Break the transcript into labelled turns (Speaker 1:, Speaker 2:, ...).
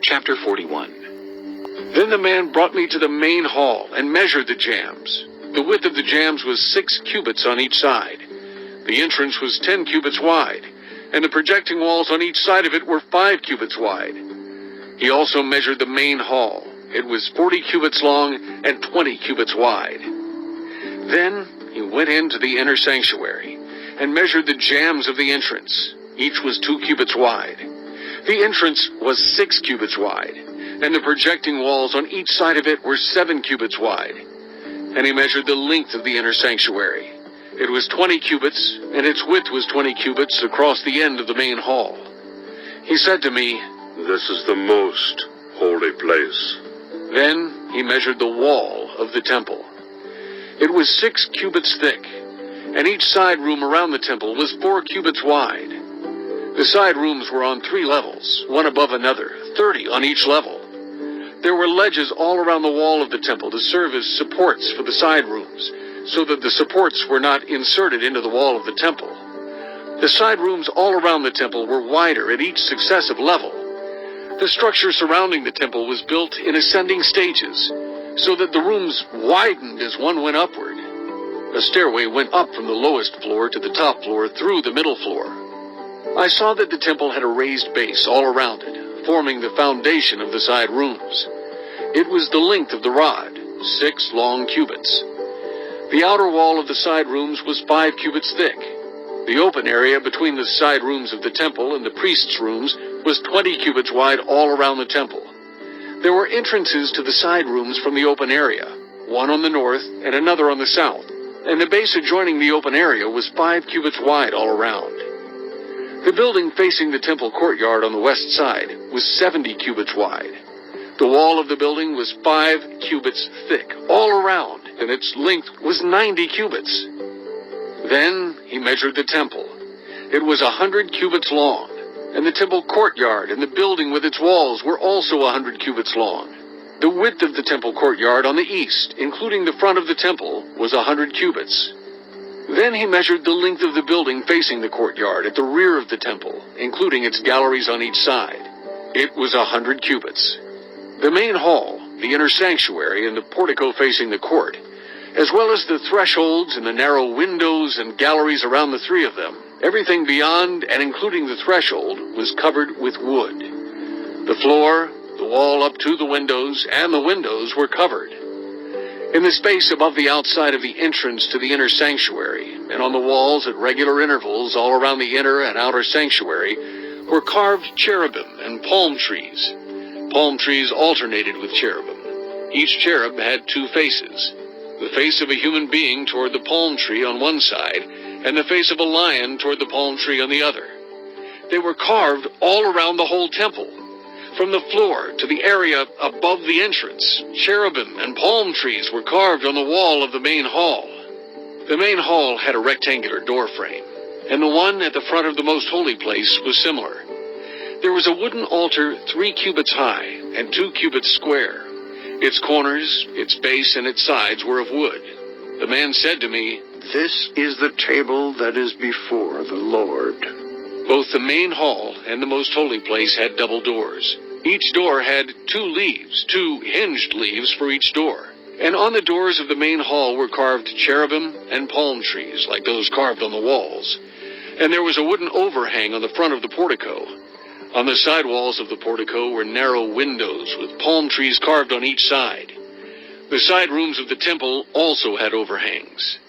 Speaker 1: Chapter 41. Then the man brought me to the main hall and measured the jambs. The width of the jambs was 6 cubits on each side. The entrance was 10 cubits wide, and the projecting walls on each side of it were 5 cubits wide. He also measured the main hall. It was 40 cubits long and 20 cubits wide. Then he went into the inner sanctuary and measured the jambs of the entrance. Each was 2 cubits wide. The entrance was 6 cubits wide, and the projecting walls on each side of it were 7 cubits wide. And he measured the length of the inner sanctuary. It was 20 cubits, and its width was 20 cubits across the end of the main hall. He said to me,
Speaker 2: "This is the most holy place."
Speaker 1: Then he measured the wall of the temple. It was 6 cubits thick, and each side room around the temple was 4 cubits wide. The side rooms were on 3 levels, one above another, 30 on each level. There were ledges all around the wall of the temple to serve as supports for the side rooms, so that the supports were not inserted into the wall of the temple. The side rooms all around the temple were wider at each successive level. The structure surrounding the temple was built in ascending stages, so that the rooms widened as one went upward. A stairway went up from the lowest floor to the top floor through the middle floor. I saw that the temple had a raised base all around it, forming the foundation of the side rooms. It was the length of the rod, 6 long cubits. The outer wall of the side rooms was 5 cubits thick. The open area between the side rooms of the temple and the priests' rooms was 20 cubits wide all around the temple. There were entrances to the side rooms from the open area, one on the north and another on the south, and the base adjoining the open area was 5 cubits wide all around. The building facing the temple courtyard on the west side was 70 cubits wide. The wall of the building was 5 cubits thick all around, and its length was 90 cubits. Then he measured the temple. It was 100 cubits long, and the temple courtyard and the building with its walls were also 100 cubits long. The width of the temple courtyard on the east, including the front of the temple, was 100 cubits. Then he measured the length of the building facing the courtyard at the rear of the temple, including its galleries on each side. It was 100 cubits. The main hall, the inner sanctuary, and the portico facing the court, as well as the thresholds and the narrow windows and galleries around the 3 of them, everything beyond and including the threshold was covered with wood. The floor, the wall up to the windows, and the windows were covered. In the space above the outside of the entrance to the inner sanctuary, and on the walls at regular intervals all around the inner and outer sanctuary, were carved cherubim and palm trees. Palm trees alternated with cherubim. Each cherub had 2 faces, the face of a human being toward the palm tree on one side, and the face of a lion toward the palm tree on the other. They were carved all around the whole temple. From the floor to the area above the entrance, cherubim and palm trees were carved on the wall of the main hall. The main hall had a rectangular door frame, and the one at the front of the most holy place was similar. There was a wooden altar 3 cubits high and 2 cubits square. Its corners, its base, and its sides were of wood. The man said to me,
Speaker 2: "This is the table that is before the Lord."
Speaker 1: Both the main hall and the most holy place had double doors. Each door had 2 leaves, 2 hinged leaves for each door. And on the doors of the main hall were carved cherubim and palm trees, like those carved on the walls. And there was a wooden overhang on the front of the portico. On the side walls of the portico were narrow windows with palm trees carved on each side. The side rooms of the temple also had overhangs.